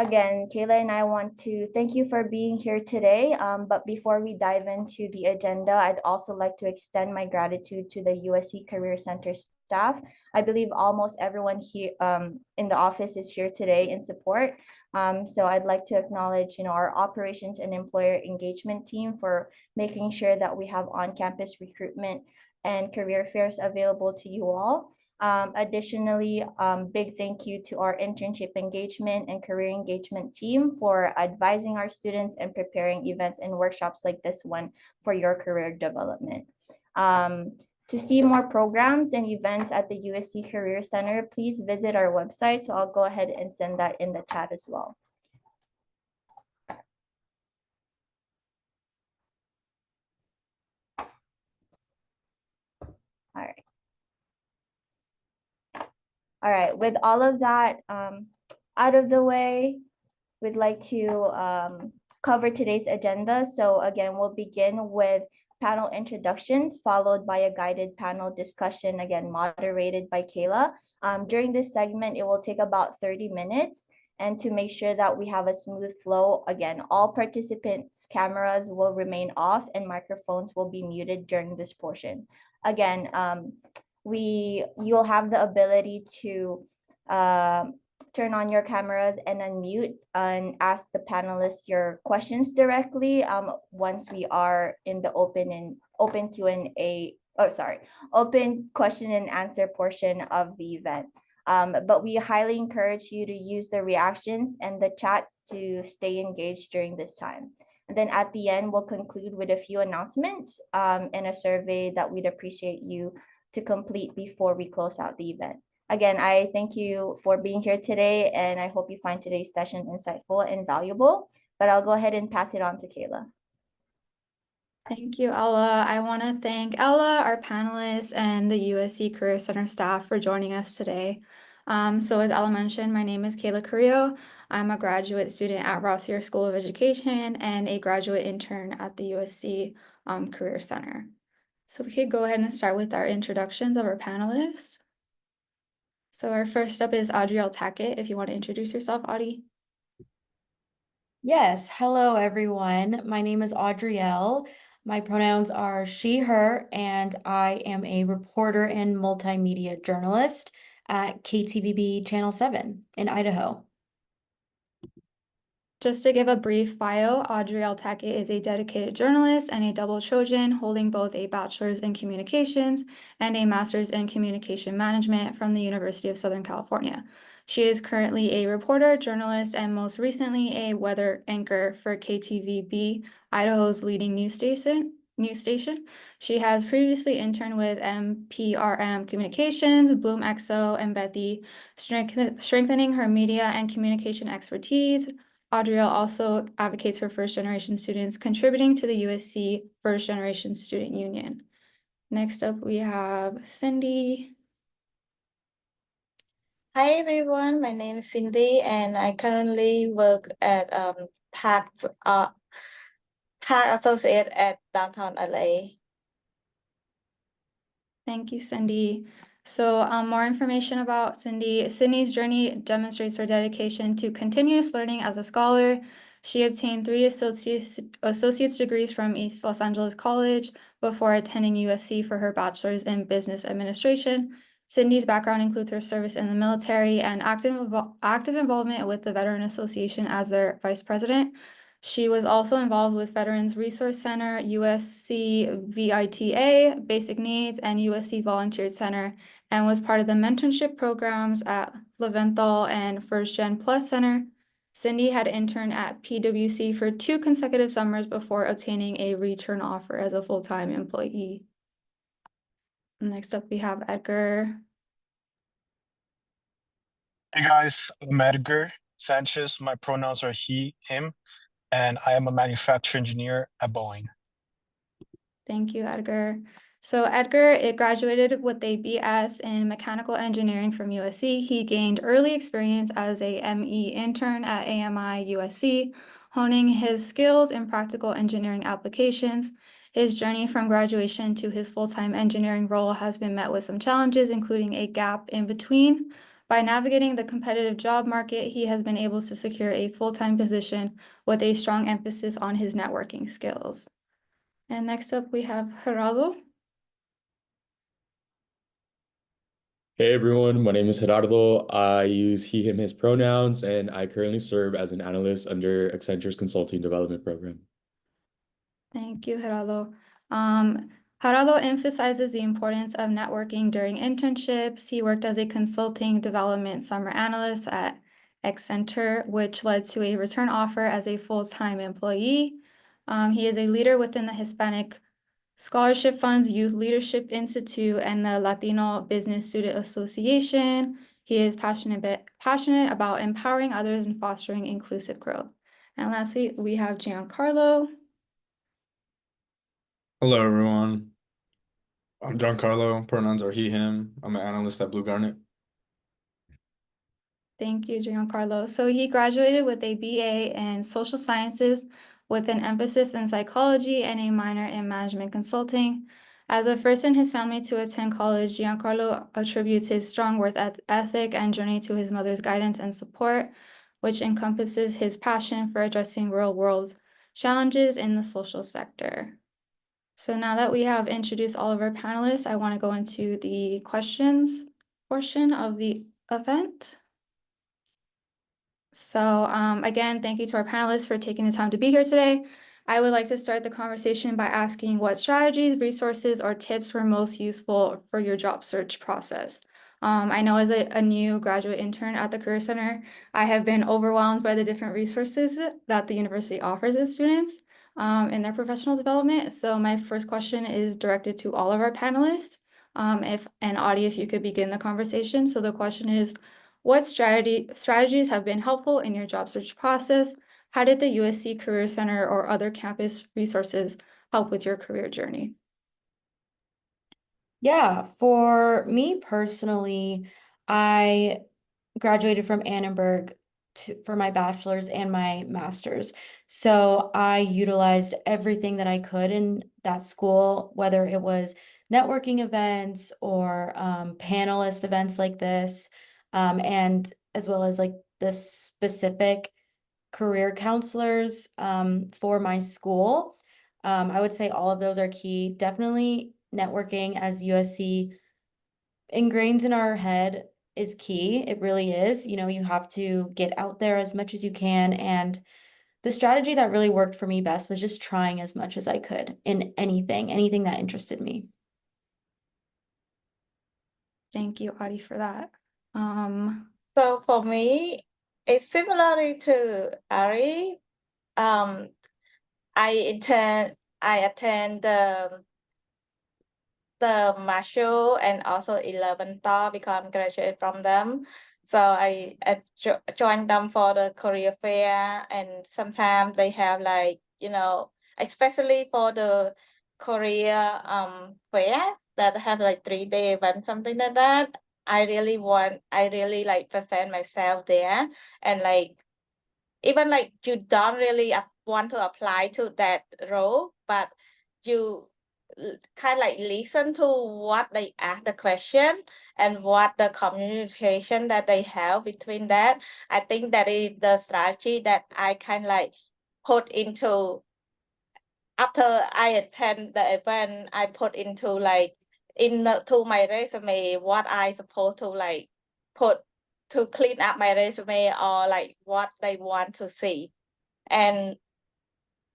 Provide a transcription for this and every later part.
again, Kayla and I want to thank you for being here today. But before we dive into the agenda, I'd also like to extend my gratitude to the USC Career Center staff. I believe almost everyone here in the office is here today in support. So I'd like to acknowledge, our operations and employer engagement team for making sure that we have on-campus recruitment and career fairs available to you all. Additionally, big thank you to our internship engagement and career engagement team for advising our students and preparing events and workshops like this one for your career development. To see more programs and events at the USC Career Center, please visit our website. So I'll go ahead and send that in the chat as well. All right. All right, with all of that out of the way, we'd like to cover today's agenda. So again, we'll begin with panel introductions, followed by a guided panel discussion, again, moderated by Kayla. During this segment, it will take about 30 minutes. And to make sure that we have a smooth flow, again, all participants' cameras will remain off and microphones will be muted during this portion. Again, you'll have the ability to turn on your cameras and unmute and ask the panelists your questions directly once we are in the open Q&A, open question and answer portion of the event. But we highly encourage you to use the reactions and the chats to stay engaged during this time. And then at the end, we'll conclude with a few announcements and a survey that we'd appreciate you to complete before we close out the event. Again, I thank you for being here today, and I hope you find today's session insightful and valuable. But I'll go ahead and pass it on to Kayla. Thank you, Ella. I want to thank Ella, our panelists, and the USC Career Center staff for joining us today. So as Ella mentioned, my name is Kayla Carrillo. I'm a graduate student at Rossier School of Education and a graduate intern at the USC Career Center. So we could go ahead and start with our introductions of our panelists. So our first up is Audrielle Tackett. If you want to introduce yourself, Audie. Yes, hello everyone. My name is Audrielle. My pronouns are she, her, and I am a reporter and multimedia journalist at KTVB Channel 7 in Idaho. Just to give a brief bio, Audrielle Tackett is a dedicated journalist and a double Trojan holding both a bachelor's in communications and a master's in communication management from the University of Southern California. She is currently a reporter, journalist, and most recently a weather anchor for KTVB, Idaho's leading news station. She has previously interned with MPRM Communications, Bloom EXO, and Bethy, strengthening her media and communication expertise. Audrielle also advocates for first-generation students, contributing to the USC First-Generation Student Union. Next up, we have Cindy. Hi everyone, my name is Cindy and I currently work at tax associate at downtown LA. Thank you, Cindy. So more information about Cindy. Cindy's journey demonstrates her dedication to continuous learning as a scholar. She obtained 3 associate's degrees from East Los Angeles College before attending USC for her bachelor's in business administration. Cindy's background includes her service in the military and active involvement with the Veteran Association as their vice president. She was also involved with Veterans Resource Center, USC VITA, Basic Needs, and USC Volunteer Center, and was part of the mentorship programs at Leventhal and First Gen Plus Center. Cindy had interned at PwC for 2 consecutive summers before obtaining a return offer as a full-time employee. Next up, we have Edgar. Hey guys, I'm Edgar Sanchez. My pronouns are he, him, and I am a manufacturing engineer at Boeing. Thank you, Edgar. So Edgar graduated with a BS in mechanical engineering from USC. He gained early experience as a ME intern at AMI USC, honing his skills in practical engineering applications. His journey from graduation to his full-time engineering role has been met with some challenges, including a gap in between. By navigating the competitive job market, he has been able to secure a full-time position with a strong emphasis on his networking skills. And next up, we have Gerardo. Hey everyone, my name is Gerardo. I use he, him, his pronouns, and I currently serve as an analyst under Accenture's Consulting Development Program. Thank you, Gerardo. Gerardo emphasizes the importance of networking during internships. He worked as a consulting development summer analyst at Accenture, which led to a return offer as a full-time employee. He is a leader within the Hispanic Scholarship Fund's Youth Leadership Institute and the Latino Business Student Association. He is passionate about empowering others and fostering inclusive growth. And lastly, we have Giancarlo. Hello, everyone. I'm Giancarlo. Pronouns are he, him. I'm an analyst at Blue Garnet. Thank you, Giancarlo. So he graduated with a BA in social sciences with an emphasis in psychology and a minor in management consulting. As the first in his family to attend college, Giancarlo attributes his strong work ethic and journey to his mother's guidance and support, which encompasses his passion for addressing real-world challenges in the social sector. So now that we have introduced all of our panelists, I want to go into the questions portion of the event. So again, thank you to our panelists for taking the time to be here today. I would like to start the conversation by asking what strategies, resources, or tips were most useful for your job search process. I know as a new graduate intern at the Career Center, I have been overwhelmed by the different resources that the university offers its students in their professional development. So my first question is directed to all of our panelists. Audie, if you could begin the conversation. So the question is, what strategies have been helpful in your job search process? How did the USC Career Center or other campus resources help with your career journey? Yeah, for me personally, I graduated from Annenberg for my bachelor's and my master's. So I utilized everything that I could in that school, whether it was networking events or panelist events like this, and as well as like the specific career counselors for my school. I would say all of those are key. Definitely networking, as USC ingrained in our head, is key. It really is. You know, you have to get out there as much as you can. And the strategy that really worked for me best was just trying as much as I could in anything that interested me. Thank you, Audie, for that. So for me, it's similarly to Ari. I attend the Marshall and also 11 Star because I'm graduate from them. So I joined them for the career fair, and sometimes they have like, especially for the career fair that have like 3-day event, something like that. I really like present myself there, and like even like you don't really want to apply to that role, but you kind of like listen to what they ask the question and what the communication that they have between that. I think that is the strategy that I kind of like put into after I attend the event. I put into like to my resume what I supposed to like put to clean up my resume, or like what they want to see. And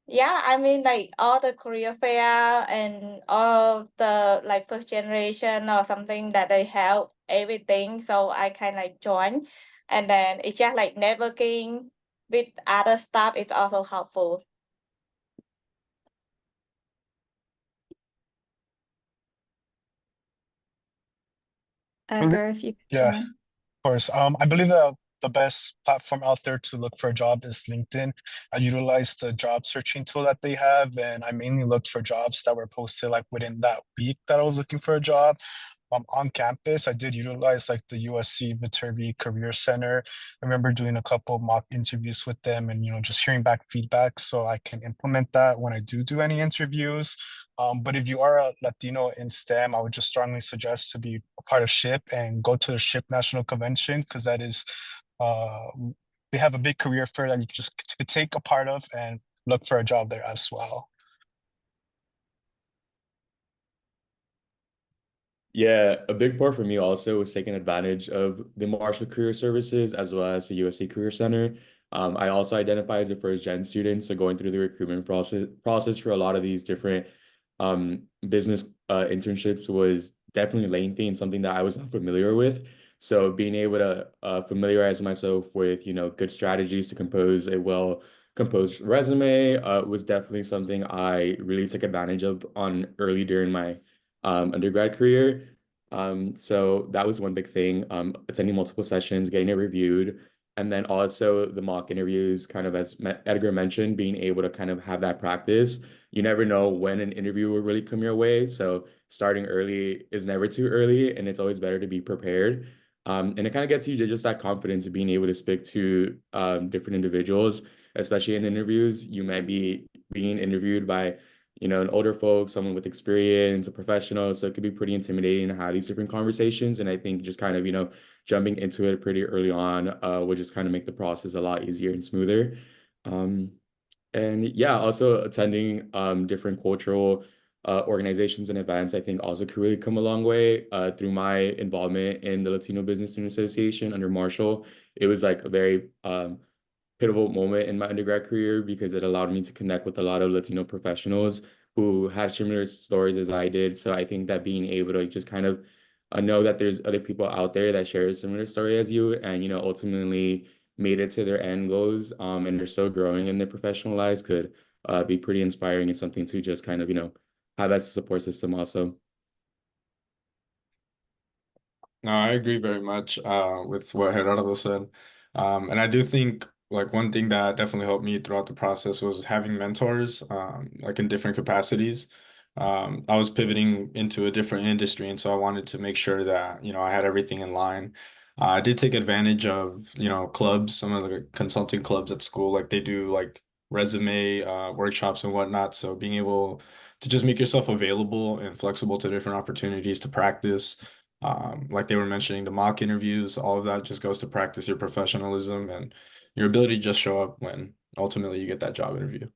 yeah, I mean like all the career fair and all the like first generation or something that they have everything. So I kind of like join, and then it's just like networking with other stuff. It's also helpful. Edgar, if you could Yeah, share. of course. I believe that the best platform out there to look for a job is LinkedIn. I utilized the job searching tool that they have, and I mainly looked for jobs that were posted like within that week that I was looking for a job. on campus, I did utilize like the USC Viterbi Career Center. I remember doing a couple mock interviews with them and, just hearing back feedback so I can implement that when I do any interviews. But if you are a Latino in STEM, I would just strongly suggest to be a part of SHIP and go to the SHIP National Convention because that is, uh, they have a big career fair that you just could take a part of and look for a job there as well. Yeah, a big part for me also was taking advantage of the Marshall Career Services as well as the USC Career Center. I also identify as a first gen student, so going through the recruitment process for a lot of these different business internships was definitely lengthy and something that I was not familiar with. So being able to familiarize myself with, good strategies to compose a well composed resume was definitely something I really took advantage of on early during my undergrad career. So that was one big thing, attending multiple sessions, getting it reviewed, and then also the mock interviews, kind of as Edgar mentioned, being able to kind of have that practice. You never know when an interview will really come your way. So starting early is never too early, and it's always better to be prepared. And it kind of gets you to just that confidence of being able to speak to different individuals, especially in interviews. You might be being interviewed by an older folk, someone with experience, a professional. So it could be pretty intimidating to have these different conversations. And I think just kind of, jumping into it pretty early on would just kind of make the process a lot easier and smoother. And yeah, also attending different cultural organizations and events, I think also could really come a long way through my involvement in the Latino Business Student Association under Marshall. It was like a very pivotal moment in my undergrad career because it allowed me to connect with a lot of Latino professionals who had similar stories as I did. So I think that being able to just kind of know that there's other people out there that share a similar story as you and, ultimately made it to their end goals and they're still growing in their professional lives could be pretty inspiring and something to just kind of, have as a support system also. No, I agree very much with what Gerardo said. And I do think like one thing that definitely helped me throughout the process was having mentors, like in different capacities. I was pivoting into a different industry, and so I wanted to make sure that, I had everything in line. I did take advantage of, clubs, some of the consulting clubs at school, like they do like resume workshops and whatnot. So being able to just make yourself available and flexible to different opportunities to practice. Like they were mentioning, the mock interviews, all of that just goes to practice your professionalism and your ability to just show up when ultimately you get that job interview.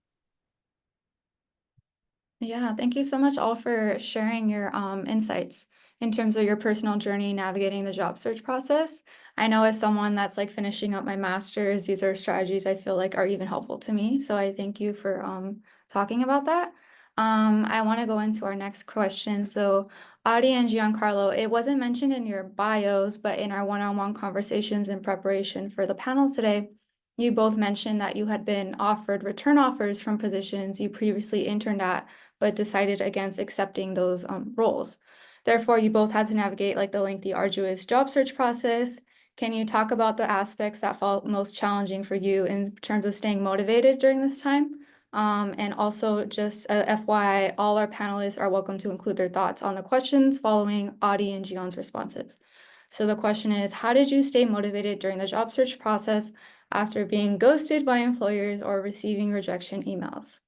Yeah, thank you so much all for sharing your insights in terms of your personal journey navigating the job search process. I know as someone that's like finishing up my master's, these are strategies I feel like are even helpful to me. So I thank you for talking about that. I want to go into our next question. So Audie and Giancarlo, it wasn't mentioned in your bios, but in our one-on-one conversations in preparation for the panel today, you both mentioned that you had been offered return offers from positions you previously interned at but decided against accepting those roles. Therefore, you both had to navigate like the lengthy, arduous job search process. Can you talk about the aspects that felt most challenging for you in terms of staying motivated during this time? And also just FYI, all our panelists are welcome to include their thoughts on the questions following Audie and Gion's responses. So the question is, how did you stay motivated during the job search process after being ghosted by employers or receiving rejection emails?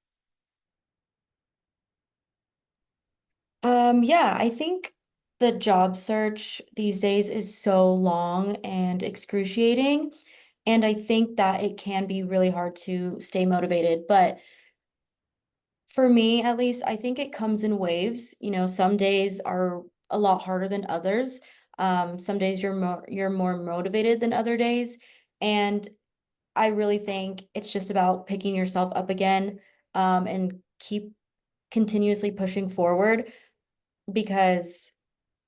Yeah, I think the job search these days is so long and excruciating. And I think that it can be really hard to stay motivated. But for me, at least, I think it comes in waves. Some days are a lot harder than others. Some days you're more motivated than other days. And I really think it's just about picking yourself up again, and keep continuously pushing forward because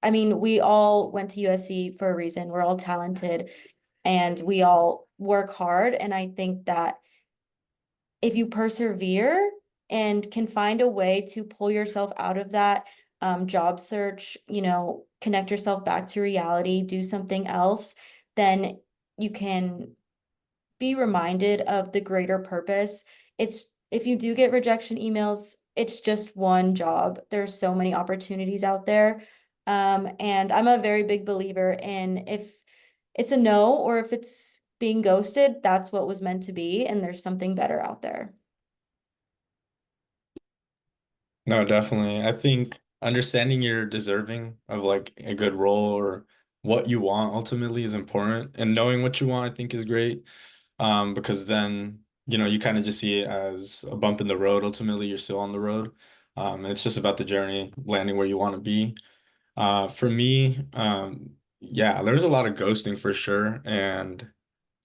I mean, we all went to USC for a reason. We're all talented and we all work hard. And I think that if you persevere and can find a way to pull yourself out of that job search, connect yourself back to reality, do something else, then you can be reminded of the greater purpose. It's if you do get rejection emails, it's just one job. There's so many opportunities out there. And I'm a very big believer in if it's a no or if it's being ghosted, that's what was meant to be, and there's something better out there. No, definitely. I think understanding you're deserving of like a good role or what you want ultimately is important. And knowing what you want, I think, is great. Because then, you kind of just see it as a bump in the road. Ultimately, you're still on the road. And it's just about the journey, landing where you want to be. For me, yeah, there's a lot of ghosting for sure. And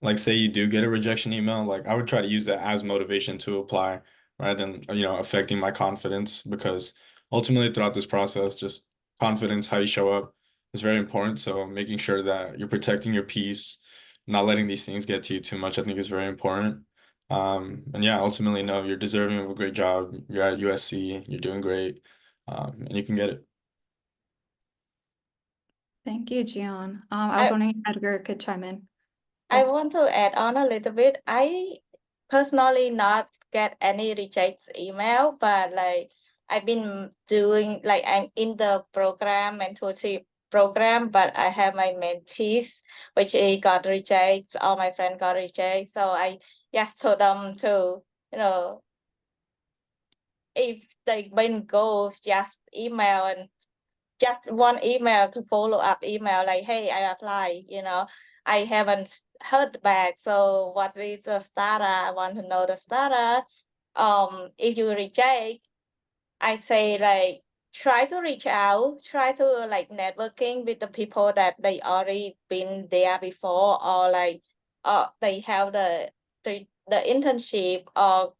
like say you do get a rejection email, like I would try to use that as motivation to apply rather than, affecting my confidence because ultimately throughout this process, just confidence, how you show up is very important. So making sure that you're protecting your peace, not letting these things get to you too much, I think is very important. And yeah, ultimately, no, you're deserving of a great job. You're at USC, you're doing great, and you can get it. Thank you, Gian. I was I, wondering if Edgar could chime in. I Yes. want to add on a little bit. I personally not get any reject email, but like I've been doing like I'm in the program mentorship program, but I have my mentees which he got rejects, all my friends got rejects. So I just told them to, if they been goals, just email and just one email to follow up email like, hey, I applied, I haven't heard back. So what is the status? I want to know the status. If you reject, I say like try to reach out, try to like networking with the people that they already been there before, or like they have the internship or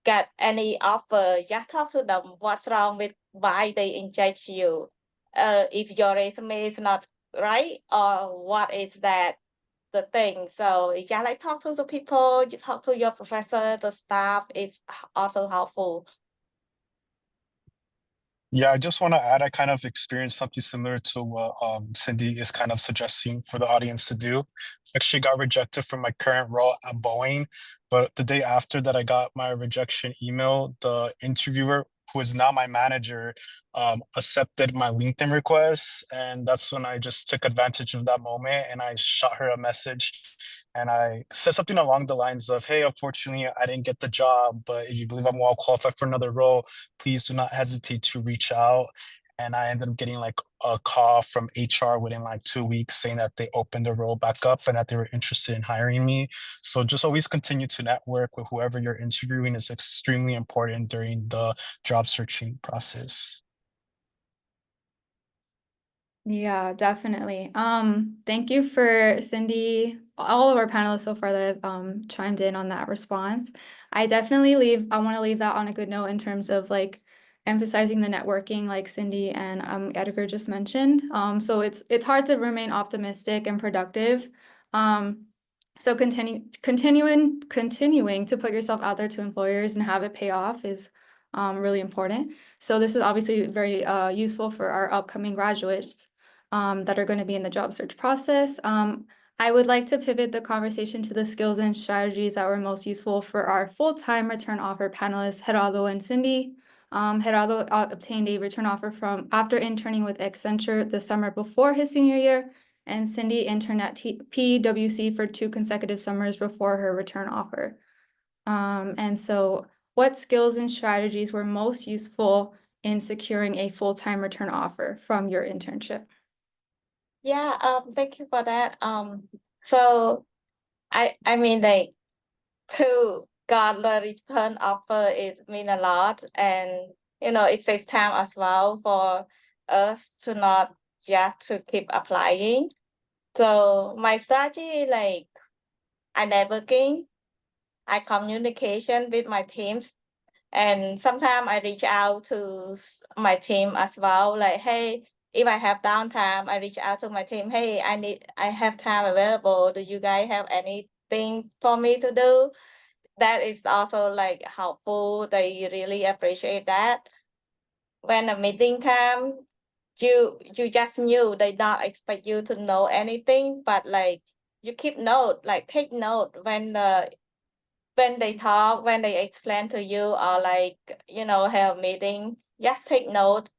get any offer. Just talk to them what's wrong with why they engage you. If your resume is not right, or what is that the thing. So you just like talk to the people, you talk to your professor, the staff is also helpful. Yeah, I just want to add, I kind of experienced something similar to what Cindy is kind of suggesting for the audience to do. Actually got rejected from my current role at Boeing, but the day after that I got my rejection email, the interviewer, who is now my manager, accepted my LinkedIn request. And that's when I just took advantage of that moment and I shot her a message. And I said something along the lines of, hey, unfortunately, I didn't get the job, but if you believe I'm well qualified for another role, please do not hesitate to reach out. And I ended up getting like a call from HR within like 2 weeks saying that they opened the role back up and that they were interested in hiring me. So just always continue to network with whoever you're interviewing is extremely important during the job searching process. Yeah, definitely. Thank you for Cindy, all of our panelists so far that have chimed in on that response. I want to leave that on a good note in terms of like emphasizing the networking like Cindy and Edgar just mentioned. So it's hard to remain optimistic and productive. So continuing to put yourself out there to employers and have it pay off is really important. So this is obviously very useful for our upcoming graduates that are going to be in the job search process. I would like to pivot the conversation to the skills and strategies that were most useful for our full-time return offer panelists, Gerardo and Cindy. Gerardo obtained a return offer from after interning with Accenture the summer before his senior year, and Cindy interned at PwC for 2 consecutive summers before her return offer. And so what skills and strategies were most useful in securing a full-time return offer from your internship? Yeah, thank you for that. So I mean like to got the return offer, it mean a lot, and it saves time as well for us to not just to keep applying. So my strategy, like I networking, I communication with my teams, and sometimes I reach out to my team as well. Like, hey, if I have downtime, I reach out to my team. Hey, I have time available. Do you guys have anything for me to do? That is also like helpful. They really appreciate that. When a meeting time, you just knew they not expect you to know anything, but like you keep note, like take note when they talk, when they explain to you, or like have meeting, just take note.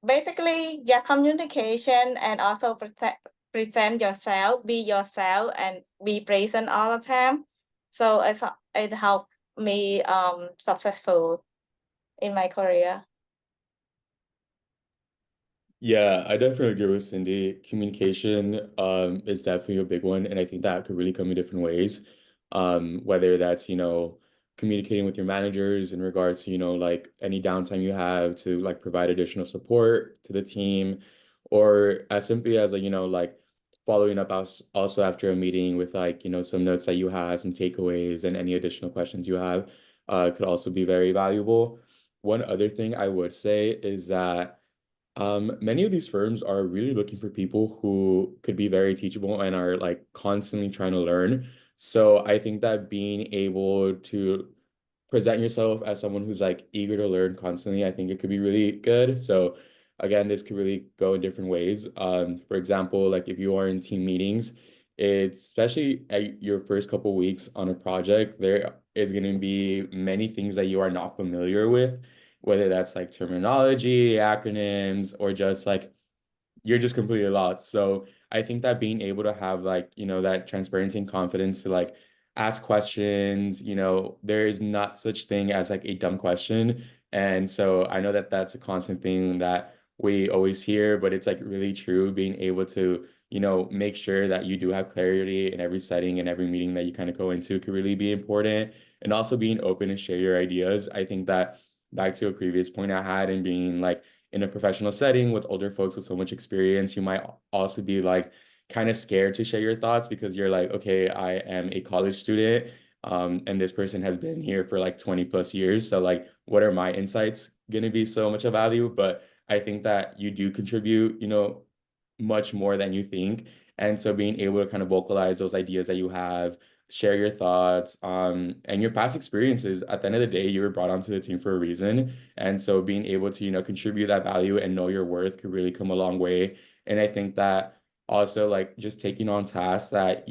basically, yeah, communication and also present yourself, be yourself, and be present all the time. So it helped me successful in my career. Yeah, I definitely agree with Cindy. Communication is definitely a big one, and I think that could really come in different ways. Whether that's, communicating with your managers in regards to, like any downtime you have to like provide additional support to the team, or as simply as like, like following up also after a meeting with like, some notes that you have, some takeaways, and any additional questions you have, could also be very valuable. One other thing I would say is that many of these firms are really looking for people who could be very teachable and are like constantly trying to learn. So I think that being able to present yourself as someone who's like eager to learn constantly, I think it could be really good. So again, this could really go in different ways. For example, like if you are in team meetings, it's especially at your first couple weeks on a project, there is going to be many things that you are not familiar with, whether that's like terminology, acronyms, or just like you're just completely lost. So I think that being able to have like, that transparency and confidence to like ask questions, there is not such thing as like a dumb question. And so I know that that's a constant thing that we always hear, but it's like really true being able to, make sure that you do have clarity in every setting and every meeting that you kind of go into could really be important. And also being open and share your ideas. I think that back to a previous point I had and being like, in a professional setting with older folks with so much experience, you might also be like kind of scared to share your thoughts because you're like, okay, I am a college student, and this person has been here for like 20 plus years. So like, what are my insights going to be so much of value? But I think that you do contribute, much more than you think. And so being able to kind of vocalize those ideas that you have, share your thoughts, and your past experiences. At the end of the day, you were brought onto the team for a reason. And so being able to, contribute that value and know your worth could really come a long way. And I think that also like just taking on tasks that,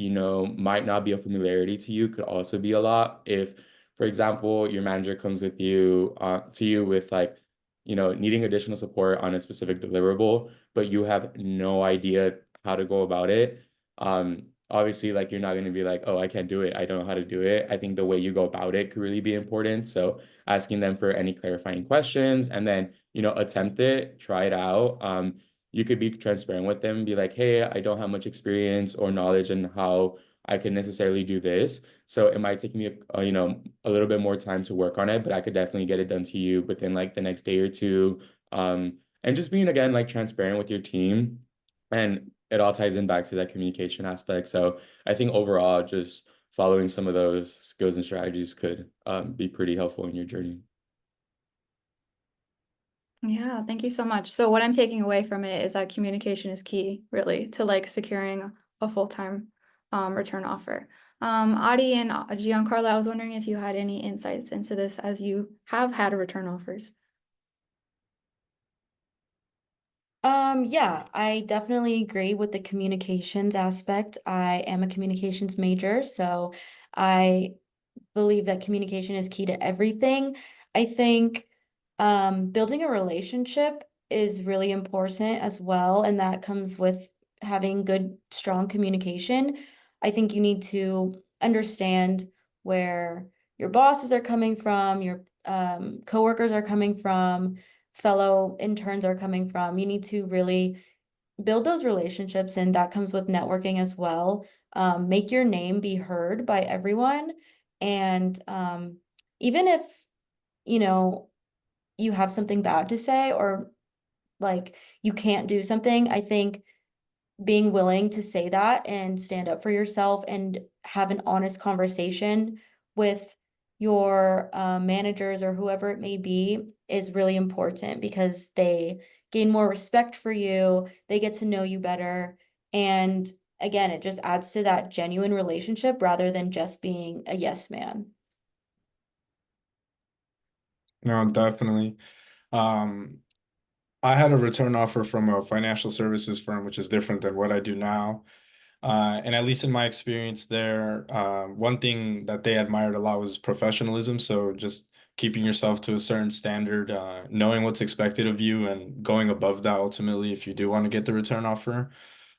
might not be a familiarity to you could also be a lot. If, for example, your manager comes with you to you with like, needing additional support on a specific deliverable, but you have no idea how to go about it. Obviously, like you're not going to be like, oh, I can't do it. I don't know how to do it. I think the way you go about it could really be important. So asking them for any clarifying questions and then, attempt it, try it out. You could be transparent with them, be like, hey, I don't have much experience or knowledge in how I can necessarily do this. So it might take me, a little bit more time to work on it, but I could definitely get it done to you within like the next day or two. And just being again like transparent with your team, and it all ties in back to that communication aspect. So I think overall, just following some of those skills and strategies could be pretty helpful in your journey. Yeah, thank you so much. So what I'm taking away from it is that communication is key, really, to like securing a full-time return offer. Adi and Giancarlo, I was wondering if you had any insights into this as you have had return offers. Yeah, I definitely agree with the communications aspect. I am a communications major, so I believe that communication is key to everything. I think building a relationship is really important as well, and that comes with having good, strong communication. I think you need to understand where your bosses are coming from, your coworkers are coming from, fellow interns are coming from. You need to really build those relationships, and that comes with networking as well. Make your name be heard by everyone. And even if, you know, you have something bad to say or like you can't do something, I think being willing to say that and stand up for yourself and have an honest conversation with your managers or whoever it may be is really important because they gain more respect for you, they get to know you better, and again, it just adds to that genuine relationship rather than just being a yes man. No, definitely. Um, I had a return offer from a financial services firm, which is different than what I do now. And at least in my experience there, one thing that they admired a lot was professionalism. So just keeping yourself to a certain standard, knowing what's expected of you and going above that ultimately if you do want to get the return offer.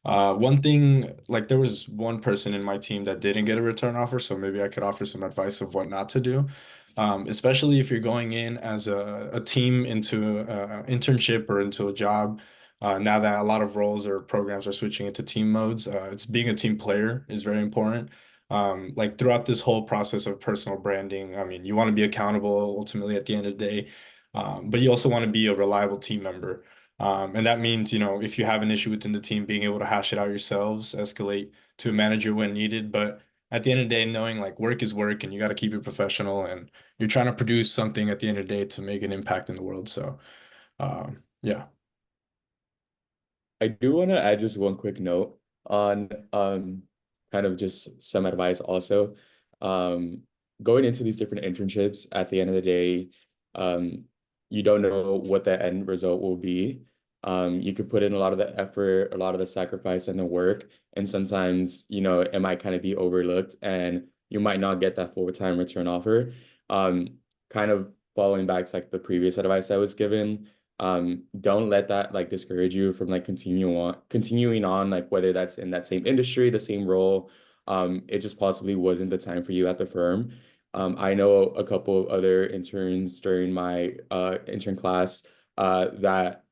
One thing, like there was one person in my team that didn't get a return offer, so maybe I could offer some advice of what not to do. Especially if you're going in as a team into an internship or into a job. Now that a lot of roles or programs are switching into team modes, it's being a team player is very important. Like throughout this whole process of personal branding, I mean, you want to be accountable ultimately at the end of the day, but you also want to be a reliable team member. And that means, you know, if you have an issue within the team, being able to hash it out yourselves, escalate to a manager when needed. But at the end of the day, knowing like work is work and you got to keep it professional and you're trying to produce something at the end of the day to make an impact in the world. So, yeah. I do want to add just one quick note on kind of just some advice also. Um, Going into these different internships, at the end of the day, um, you don't know what the end result will be. You could put in a lot of the effort, a lot of the sacrifice and the work, and sometimes, you know, it might kind of be overlooked and you might not get that full-time return offer. Kind of following back to like the previous advice I was given, don't let that like discourage you from like continuing on, like whether that's in that same industry, the same role. It just possibly wasn't the time for you at the firm. I know a couple of other interns during my intern class that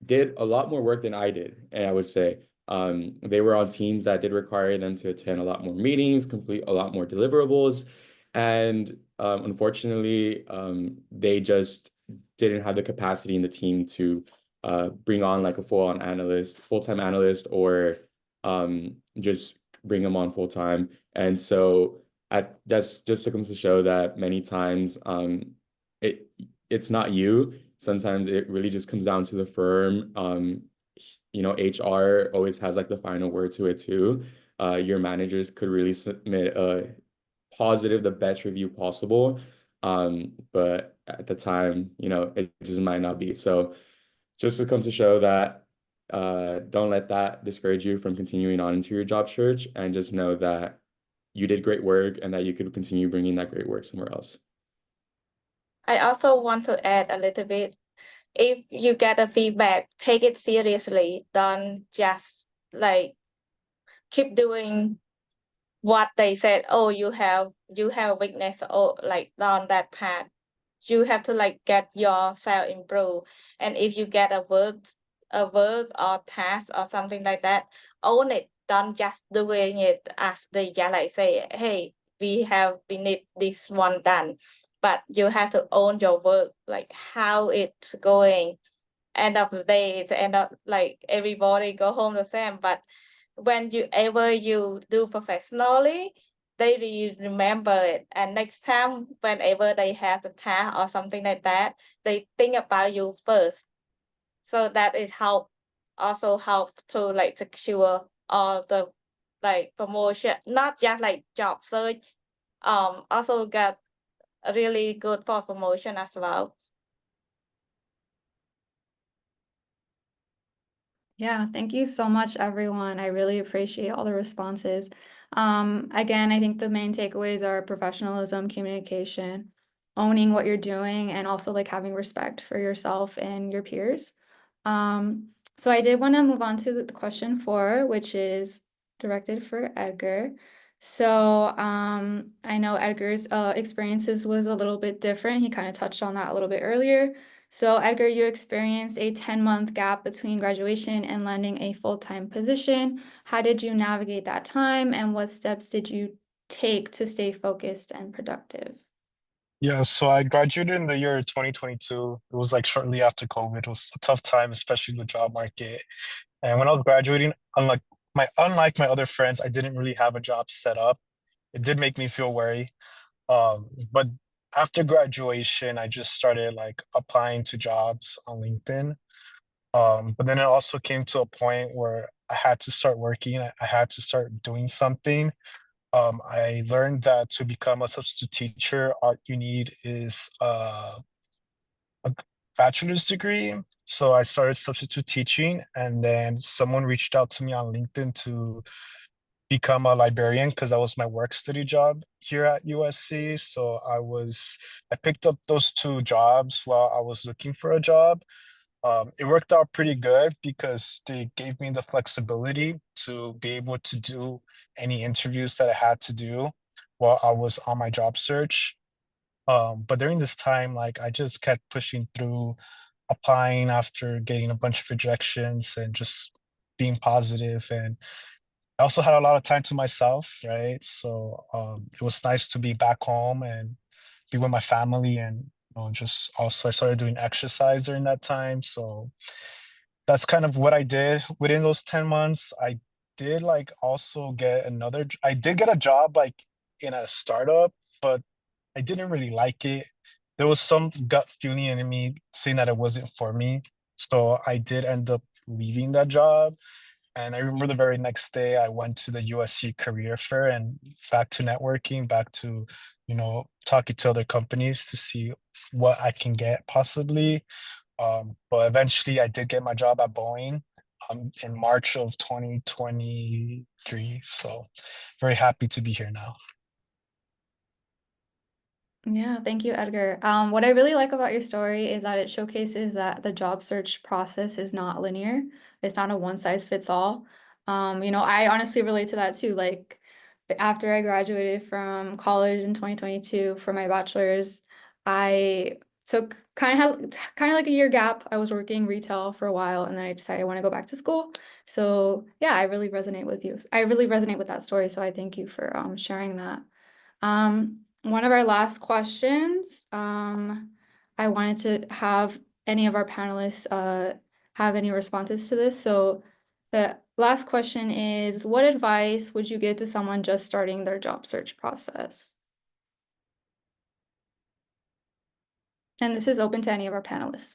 did a lot more work than I did. And I would say they were on teams that did require them to attend a lot more meetings, complete a lot more deliverables. And unfortunately, they just didn't have the capacity in the team to bring on like a full-time analyst, or just bring them on full-time. And so that's just comes to show that many times it's not you. Sometimes it really just comes down to the firm. You know, HR always has like the final word to it too. Your managers could really submit a positive, the best review possible. But at the time, you know, it just might not be. So just to come to show that don't let that discourage you from continuing on into your job search, and just know that you did great work and that you could continue bringing that great work somewhere else. I also want to add a little bit. If you get a feedback, take it seriously. Don't just like keep doing what they said. Oh, you have weakness, or like on that part. You have to like get yourself improve. And if you get a work or task or something like that, own it. Don't just doing it as they just like say, hey, we need this one done. But you have to own your work, like how it's going. End of the day, it's end of like everybody go home the same. But when you do professionally, they really remember it. And next time, whenever they have the task or something like that, they think about you first. So that it also help to like secure all the like promotion, not just like job search, also got really good for promotion as well. Yeah, thank you so much, everyone. I really appreciate all the responses. Again, I think the main takeaways are professionalism, communication, owning what you're doing, and also like having respect for yourself and your peers. So I did want to move on to the question 4, which is directed for Edgar. So I know Edgar's experiences was a little bit different. He kind of touched on that a little bit earlier. So Edgar, you experienced a 10-month gap between graduation and landing a full-time position. How did you navigate that time, and what steps did you take to stay focused and productive? Yeah, so I graduated in the year 2022. It was like shortly after COVID. It was a tough time, especially the job market. And when I was graduating, unlike my other friends, I didn't really have a job set up. It did make me feel wary. But after graduation, I just started like applying to jobs on LinkedIn. But then it also came to a point where I had to start working. I had to start doing something. I learned that to become a substitute teacher, all you need is a bachelor's degree. So I started substitute teaching, and then someone reached out to me on LinkedIn to become a librarian because that was my work study job here at USC. So I picked up those two jobs while I was looking for a job. It worked out pretty good because they gave me the flexibility to be able to do any interviews that I had to do while I was on my job search. But during this time, like I just kept pushing through, applying after getting a bunch of rejections and just being positive. And I also had a lot of time to myself, right? So it was nice to be back home and be with my family and just also I started doing exercise during that time. So that's kind of what I did within those 10 months. I did like also get I did get a job like in a startup, but I didn't really like it. There was some gut feeling in me saying that it wasn't for me. So I did end up leaving that job. And I remember the very next day I went to the USC career fair and back to networking, back to, talking to other companies to see what I can get possibly. But eventually I did get my job at Boeing in March of 2023. So very happy to be here now. Yeah, thank you, Edgar. What I really like about your story is that it showcases that the job search process is not linear. It's not a one size fits all. I honestly relate to that too. Like after I graduated from college in 2022 for my bachelor's, I took kind of like a year gap. I was working retail for a while and then I decided I want to go back to school. So yeah, I really resonate with you. I really resonate with that story. So I thank you for sharing that. One of our last questions, I wanted to have any of our panelists have any responses to this. So the last question is, what advice would you give to someone just starting their job search process? And this is open to any of our panelists.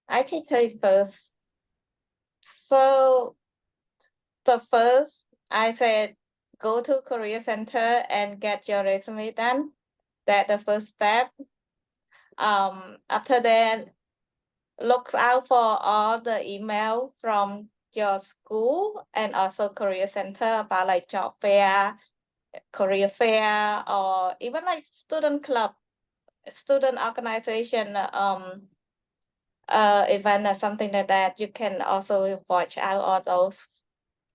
I can take first. So the first, I said, go to Career Center and get your resume done. That's the first step. After that, look out for all the email from your school and also Career Center about like job fair, career fair, or even like student club, student organization, event or something like that. You can also watch out all those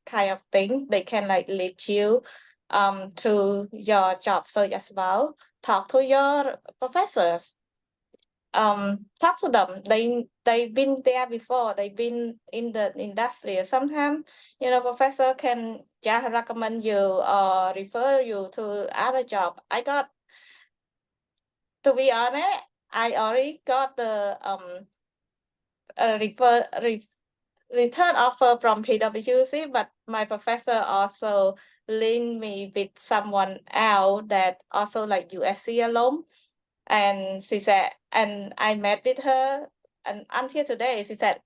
kind of things. They can like lead you to your job search as well. Talk to your professors. Talk to them. They've been there before. They've been in the industry. Sometimes, professor can just recommend you or refer you to other job. To be honest, I already got the return offer from PwC, but my professor also linked me with someone else that also like USC alum. And she said, and I met with her, and until today, she said,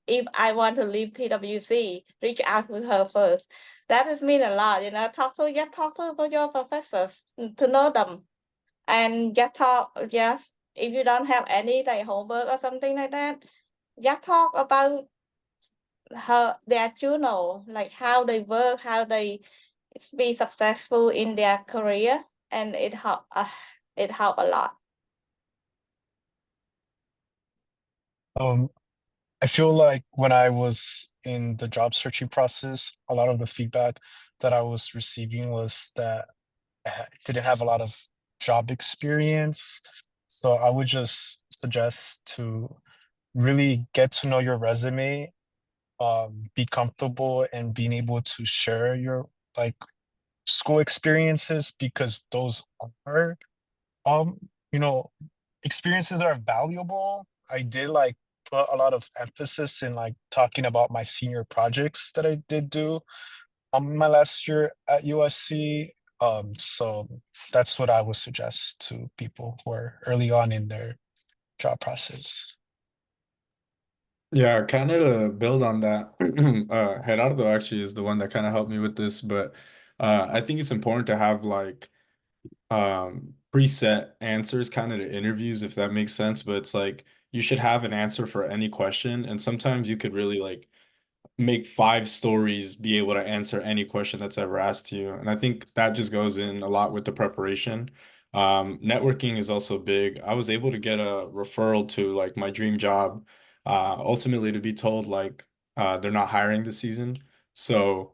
if I want to leave PwC, reach out to her first. That has mean a lot, talk to your professors to know them. And if you don't have any like homework or something like that, just talk about their journal, like how they work, how they be successful in their career, and it help a lot. I feel like when I was in the job searching process, a lot of the feedback that I was receiving was that didn't have a lot of job experience. So I would just suggest to really get to know your resume, be comfortable and being able to share your like school experiences because those are um you know experiences that are valuable. I did like put a lot of emphasis in like talking about my senior projects that I did do my last year at USC. So that's what I would suggest to people who are early on in their job process. Yeah, kind of to build on that, Gerardo actually is the one that kind of helped me with this, but I think it's important to have like preset answers kind of to interviews, if that makes sense. But it's like you should have an answer for any question. And sometimes you could really like make 5 stories be able to answer any question that's ever asked to you. And I think that just goes in a lot with the preparation. Networking is also big. I was able to get a referral to like my dream job, ultimately to be told like they're not hiring this season. So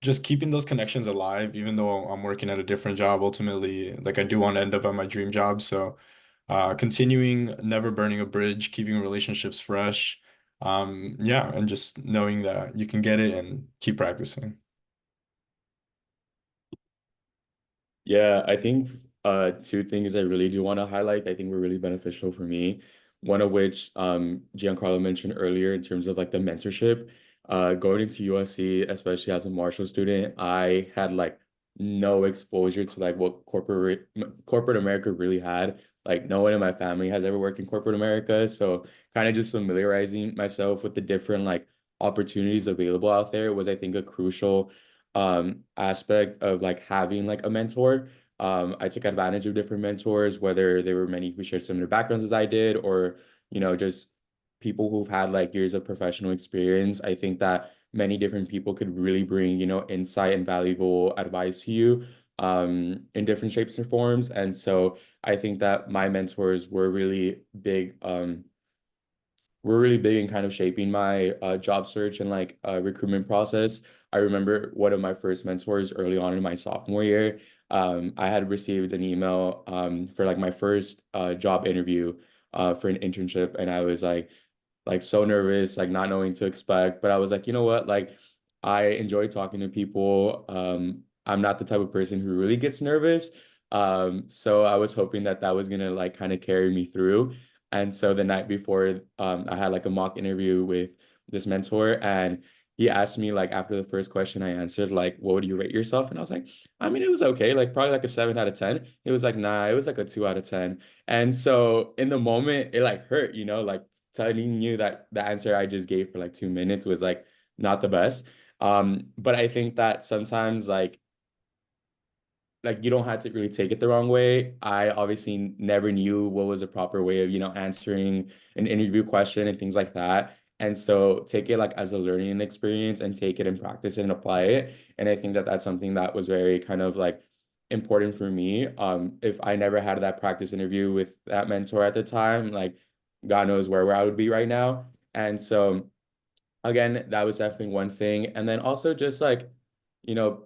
just keeping those connections alive, even though I'm working at a different job, ultimately, like I do want to end up at my dream job. So continuing, never burning a bridge, keeping relationships fresh. Yeah, and just knowing that you can get it and keep practicing. Yeah, I think two things I really do want to highlight, I think were really beneficial for me. One of which Giancarlo mentioned earlier in terms of like the mentorship. Going into USC, especially as a Marshall student, I had like no exposure to like what corporate America really had. Like no one in my family has ever worked in corporate America. So kind of just familiarizing myself with the different like opportunities available out there was I think a crucial aspect of like having like a mentor. I took advantage of different mentors, whether there were many who shared similar backgrounds as I did, or just people who've had like years of professional experience. I think that many different people could really bring insight and valuable advice to you in different shapes and forms. And so I think that my mentors were really big in kind of shaping my job search and like recruitment process. I remember one of my first mentors early on in my sophomore year. I had received an email for like my first job interview for an internship, and I was like so nervous, like not knowing to expect. But I was like, you know what? Like I enjoy talking to people. I'm not the type of person who really gets nervous. So I was hoping that that was gonna like kind of carry me through. And so the night before, I had like a mock interview with this mentor, and he asked me like after the first question I answered, like, what would you rate yourself? And I was like, I mean, it was okay, like probably like a 7 out of 10. He was like, nah, it was like a 2 out of 10. And so in the moment, it like hurt, like telling you that the answer I just gave for like 2 minutes was like not the best. But I think that sometimes like you don't have to really take it the wrong way. I obviously never knew what was a proper way of, answering an interview question and things like that. And so take it like as a learning experience and take it and practice it and apply it. And I think that that's something that was very kind of like important for me. If I never had that practice interview with that mentor at the time, like God knows where I would be right now. And so again, that was definitely one thing. And then also just like, you know,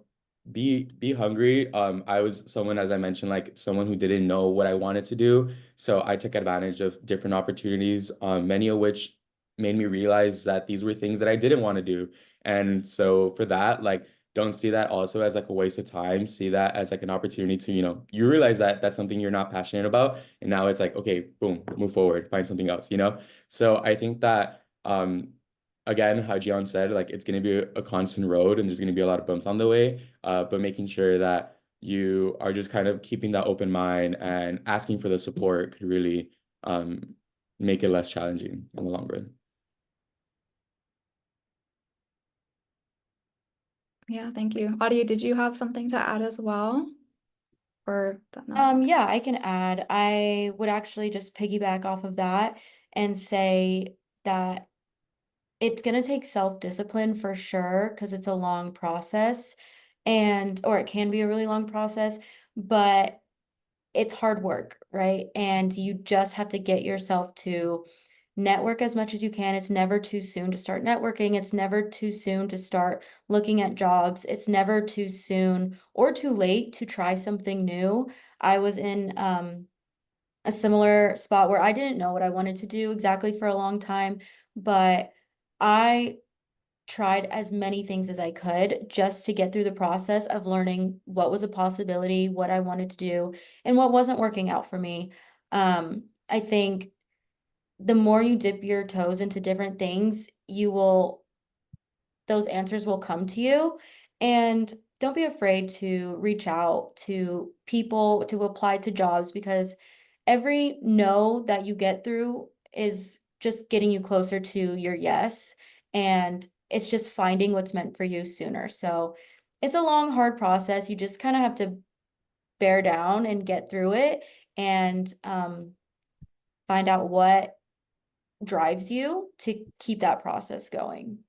be hungry. I was someone, as I mentioned, like someone who didn't know what I wanted to do. So I took advantage of different opportunities, many of which made me realize that these were things that I didn't want to do. And so for that, like don't see that also as like a waste of time. See that as like an opportunity to, you realize that that's something you're not passionate about. And now it's like, okay, boom, move forward, find something else. So I think that again, how Gian said, like it's going to be a constant road and there's going to be a lot of bumps on the way, but making sure that you are just kind of keeping that open mind and asking for the support could really make it less challenging in the long run. Yeah, thank you. Audie, did you have something to add as well? Or no? Yeah, I can add. I would actually just piggyback off of that and say that it's going to take self-discipline for sure because it's a long process or it can be a really long process, but it's hard work, right? And you just have to get yourself to network as much as you can. It's never too soon to start networking. It's never too soon to start looking at jobs. It's never too soon or too late to try something new. I was in a similar spot where I didn't know what I wanted to do exactly for a long time, but I tried as many things as I could just to get through the process of learning what was a possibility, what I wanted to do, and what wasn't working out for me. I think the more you dip your toes into different things, those answers will come to you. And don't be afraid to reach out to people to apply to jobs because every no that you get through is just getting you closer to your yes. And it's just finding what's meant for you sooner. So it's a long, hard process. You just kind of have to bear down and get through it and find out what drives you to keep that process going.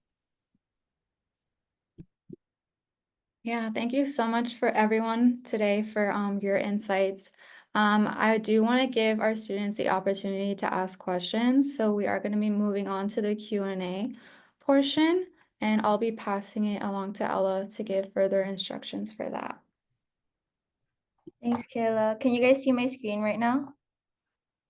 Yeah, thank you so much for everyone today for your insights. I do want to give our students the opportunity to ask questions, so we are going to be moving on to the Q&A portion, and I'll be passing it along to Ella to give further instructions for that. Thanks, Kayla. Can you guys see my screen right now?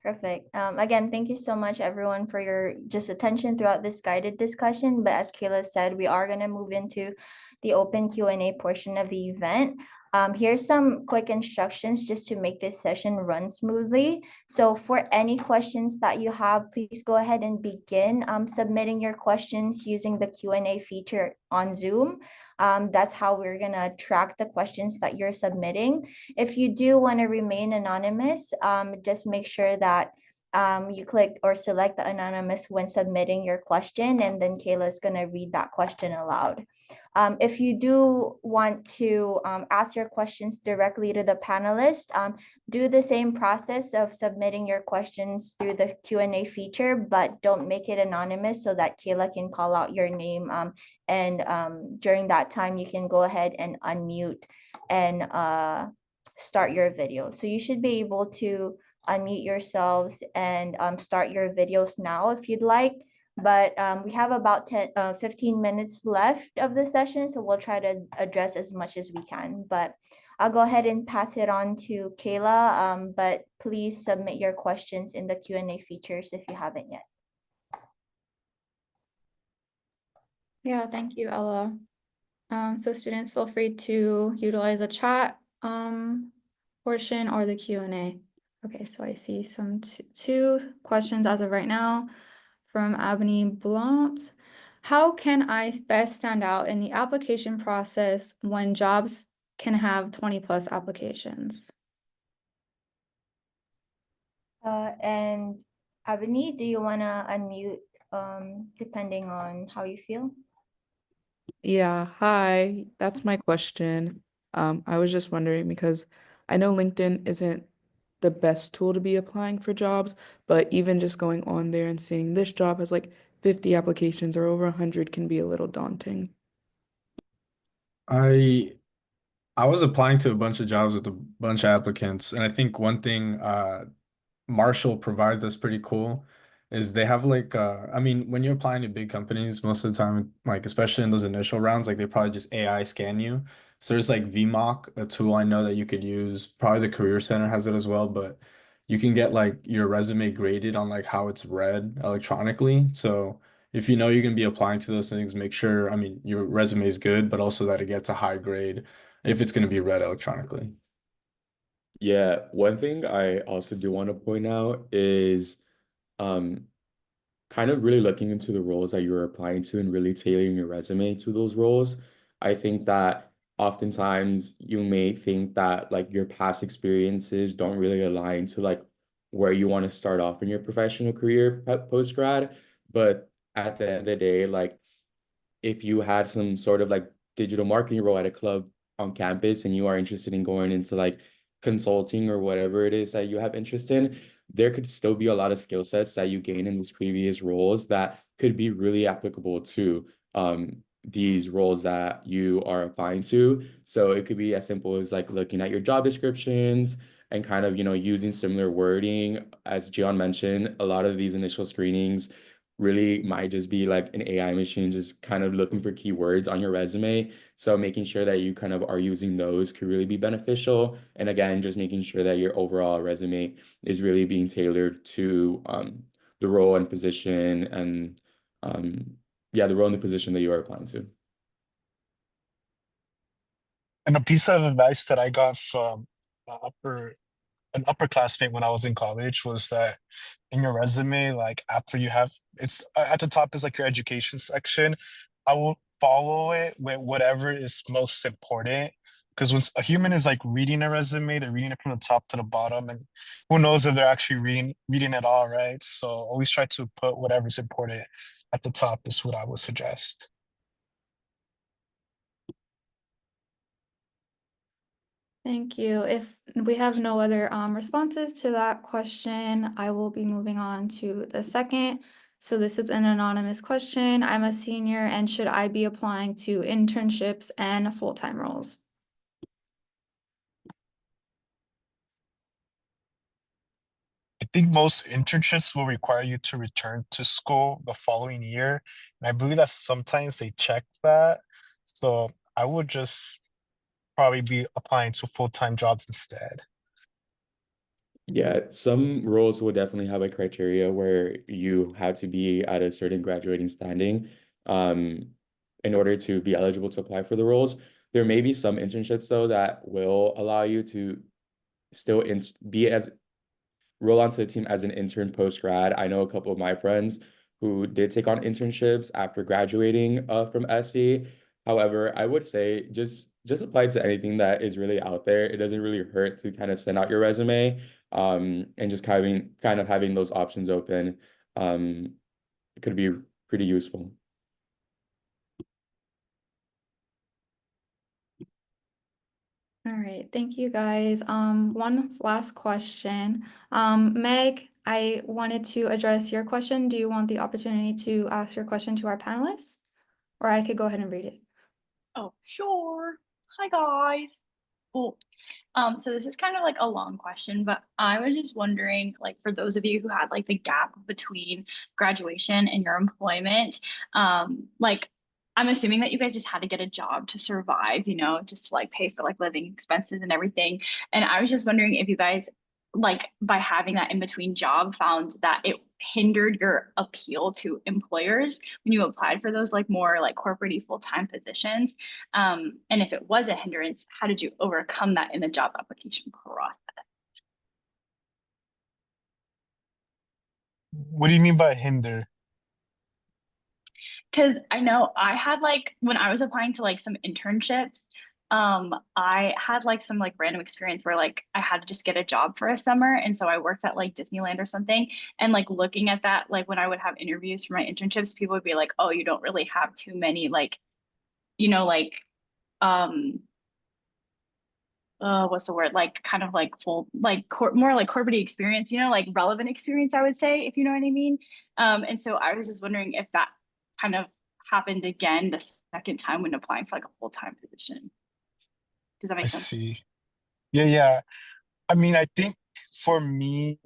Perfect. Again, thank you so much, everyone, for your just attention throughout this guided discussion. But as Kayla said, we are going to move into the open Q&A portion of the event. Here's some quick instructions just to make this session run smoothly. So for any questions that you have, please go ahead and begin submitting your questions using the Q&A feature on Zoom. That's how we're going to track the questions that you're submitting. If you do want to remain anonymous, just make sure that you click or select the anonymous when submitting your question, and then Kayla is going to read that question aloud. If you do want to ask your questions directly to the panelist, do the same process of submitting your questions through the Q&A feature, but don't make it anonymous so that Kayla can call out your name. And during that time, you can go ahead and unmute and start your video. So you should be able to unmute yourselves and start your videos now if you'd like. But we have about 15 minutes left of the session, so we'll try to address as much as we can. But I'll go ahead and pass it on to Kayla, but please submit your questions in the Q&A features if you haven't yet. Yeah, thank you, Ella. So students feel free to utilize the chat portion or the Q&A. Okay, so I see some two questions as of right now from Abney Blount. How can I best stand out in the application process when jobs can have 20+ applications? And Abney, do you want to unmute depending on how you feel? Yeah, hi. That's my question. I was just wondering because I know LinkedIn isn't the best tool to be applying for jobs, but even just going on there and seeing this job has like 50 applications or over 100 can be a little daunting. I was applying to a bunch of jobs with a bunch of applicants, and I think one thing Marshall provides that's pretty cool is they have like I mean, when you're applying to big companies, most of the time, like especially in those initial rounds, like they probably just AI scan you. So there's like VMock, a tool I know that you could use. Probably the Career Center has it as well, but you can get like your resume graded on like how it's read electronically. So if you know you're gonna be applying to those things, make sure, I mean, your resume is good, but also that it gets a high grade if it's gonna be read electronically. Yeah, one thing I also do want to point out is um, kind of really looking into the roles that you're applying to and really tailoring your resume to those roles. I think that oftentimes you may think that like your past experiences don't really align to like where you want to start off in your professional career post grad, but at the end of the day, like if you had some sort of like digital marketing role at a club on campus and you are interested in going into like consulting or whatever it is that you have interest in, there could still be a lot of skill sets that you gain in these previous roles that could be really applicable to these roles that you are applying to. So it could be as simple as like looking at your job descriptions and kind of, using similar wording. As Gian mentioned, a lot of these initial screenings really might just be like an AI machine just kind of looking for keywords on your resume. So making sure that you kind of are using those could really be beneficial. And again, just making sure that your overall resume is really being tailored to the role and position and yeah, the role and the position that you are applying to. And a piece of advice that I got from an upperclassmate when I was in college was that in your resume, like after you have it's at the top is like your education section. I will follow it with whatever is most important. Because when a human is like reading a resume, they're reading it from the top to the bottom, and who knows if they're actually reading it all, right? So always try to put whatever's important at the top is what I would suggest. Thank you. If we have no other responses to that question, I will be moving on to the second So this is an anonymous question. I'm a senior, and should I be applying to internships and full-time roles? I think most internships will require you to return to school the following year. And I believe that sometimes they check that. So I would just probably be applying to full-time jobs instead. Yeah, some roles will definitely have a criteria where you have to be at a certain graduating standing um, in order to be eligible to apply for the roles. There may be some internships though that will allow you to still be as roll onto the team as an intern post grad. I know a couple of my friends who did take on internships after graduating from SC. However, I would say just apply to anything that is really out there. It doesn't really hurt to kind of send out your resume and just kind of having those options open could be pretty useful. All right, thank you guys. One last question. Meg, I wanted to address your question. Do you want the opportunity to ask your question to our panelists? Or I could go ahead and read it. Oh, sure. Hi, guys. Cool. So this is kind of like a long question, but I was just wondering, like, for those of you who had like the gap between graduation and your employment, like, I'm assuming that you guys just had to get a job to survive, you know, just to like pay for like living expenses and everything. And I was just wondering if you guys, like, by having that in between job, found that it hindered your appeal to employers when you applied for those like more like corporate full-time positions. And if it was a hindrance, how did you overcome that in the job application process? What do you mean by hinder? Because I know I had like when I was applying to like some internships, I had like some like random experience where like I had to just get a job for a summer. And so I worked at like Disneyland or something. And like looking at that, like when I would have interviews for my internships, people would be like, oh, you don't really have too many like, you know, like um what's the word, like kind of like full like more like corporate experience, you know, like relevant experience, I would say, if you know what I mean. And so I was just wondering if that kind of happened again the second time when applying for like a full-time position. Does that I make sense? see. Yeah. I mean, I think for me,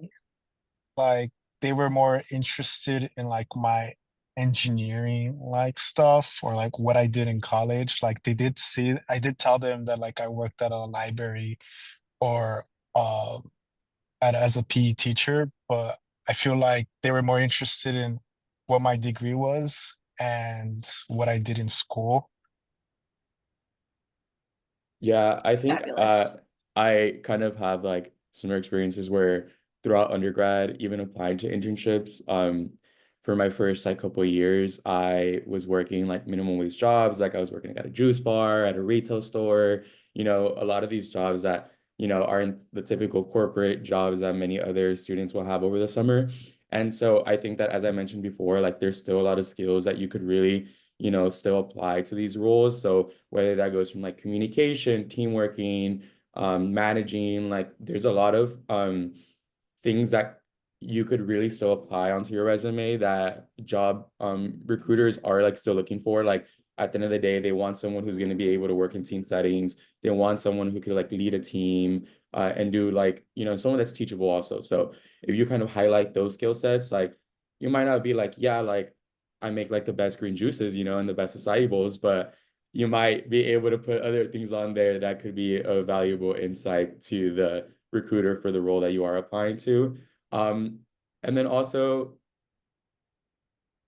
like they were more interested in like my engineering like stuff or like what I did in college. Like they did see, I did tell them that like I worked at a library or as a PE teacher, but I feel like they were more interested in what my degree was and what I did in school. Yeah, I think Fabulous. I kind of have like similar experiences where throughout undergrad, even applying to internships, for my first like couple of years, I was working like minimum wage jobs, like I was working at a juice bar, at a retail store, you know, a lot of these jobs that, you know, aren't the typical corporate jobs that many other students will have over the summer. And so I think that as I mentioned before, like there's still a lot of skills that you could really you know, still apply to these roles. So whether that goes from like communication, team working, managing, like there's a lot of things that you could really still apply onto your resume that job recruiters are like still looking for. Like at the end of the day, they want someone who's going to be able to work in team settings. They want someone who could like lead a team and do like, you know, someone that's teachable also. So if you kind of highlight those skill sets, like you might not be like, yeah, like I make like the best green juices, you know, and the best acai bowls, but you might be able to put other things on there that could be a valuable insight to the recruiter for the role that you are applying to. And then also,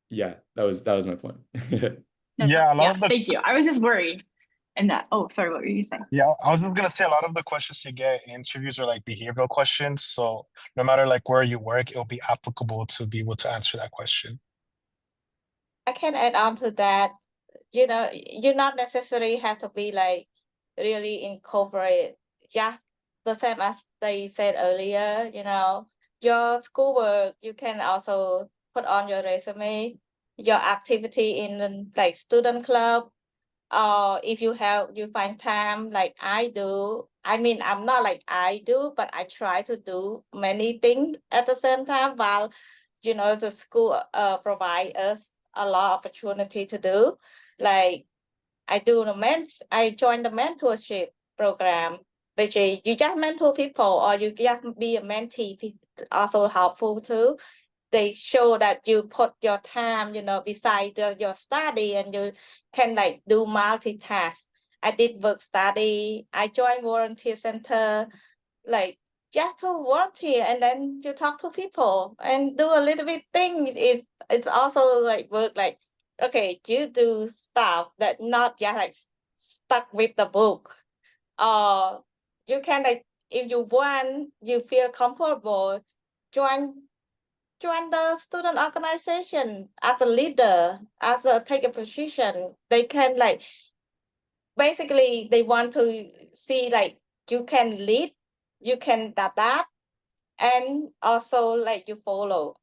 yeah, that was my point. No, Yeah, a lot yeah, of the thank you. I was just worried. And that, oh, sorry, what were you saying? yeah, I was just gonna say a lot of the questions you get in interviews are like behavioral questions. So no matter like where you work, it'll be applicable to be able to answer that question. I can add on to that. You know, you not necessarily have to be like really incorporate. Just the same as they said earlier, you know, your schoolwork, you can also put on your resume, your activity in the, like student club, or if you find time like I do. I mean, I'm not like I do, but I try to do many things at the same time while you know, the school provide us a lot of opportunity to do. Like I joined the mentorship program, which is you just mentor people or you just be a mentee, also helpful too. They show that you put your time, you know, beside your study and you can like do multitask. I did work study. I joined volunteer center, like just to volunteer and then you talk to people and do a little bit thing. It's also like work like, okay, you do stuff that not just like stuck with the book. Or you can like, if you want, you feel comfortable, join the student organization as a leader, as a take a position. They can like basically they want to see like you can lead, you can adapt, and also like you follow.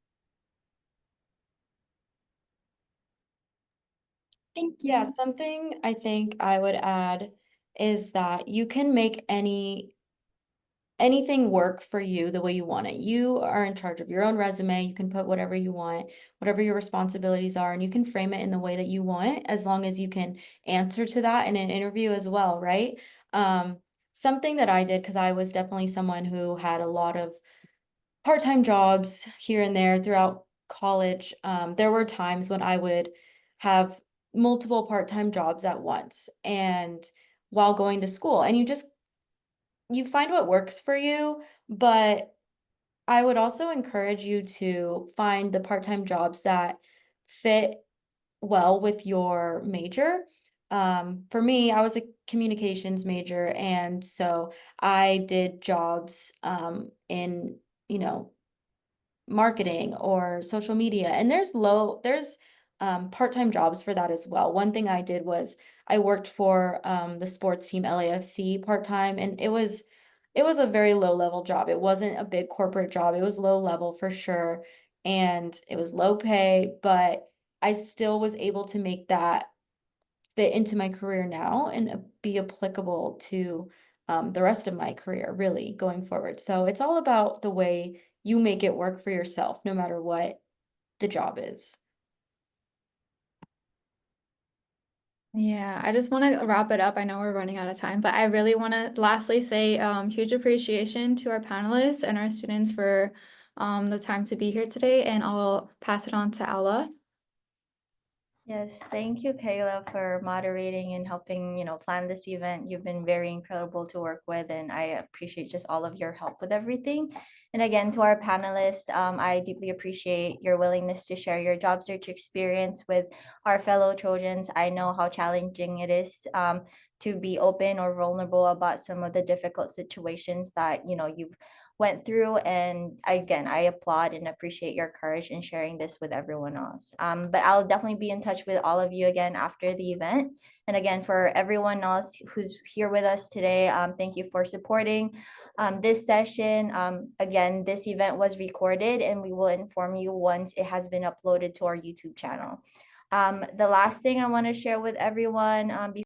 Thank Yeah, you. something I think I would add is that you can make anything work for you the way you want it. You are in charge of your own resume. You can put whatever you want, whatever your responsibilities are, and you can frame it in the way that you want, as long as you can answer to that in an interview as well, right? Something that I did, because I was definitely someone who had a lot of part-time jobs here and there throughout college. There were times when I would have multiple part-time jobs at once and while going to school, and you find what works for you, but I would also encourage you to find the part-time jobs that fit well with your major. For me, I was a communications major, and so I did jobs in, you know, marketing or social media, and there's part-time jobs for that as well. One thing I did was I worked for the sports team LAFC part-time, and it was a very low level job. It wasn't a big corporate job. It was low level for sure, and it was low pay, but I still was able to make that fit into my career now and be applicable to the rest of my career, really, going forward. So it's all about the way you make it work for yourself, no matter what the job is. Yeah, I just want to wrap it up. I know we're running out of time, but I really want to lastly say huge appreciation to our panelists and our students for the time to be here today, and I'll pass it on to Ella. Yes, thank you, Kayla, for moderating and helping, plan this event. You've been very incredible to work with, and I appreciate just all of your help with everything. And again, to our panelists, I deeply appreciate your willingness to share your job search experience with our fellow Trojans. I know how challenging it is to be open or vulnerable about some of the difficult situations that, you've went through. And again, I applaud and appreciate your courage in sharing this with everyone else. But I'll definitely be in touch with all of you again after the event. And again, for everyone else who's here with us today, thank you for supporting this session. Again, this event was recorded and we will inform you once it has been uploaded to our YouTube channel. The last thing I want to share with everyone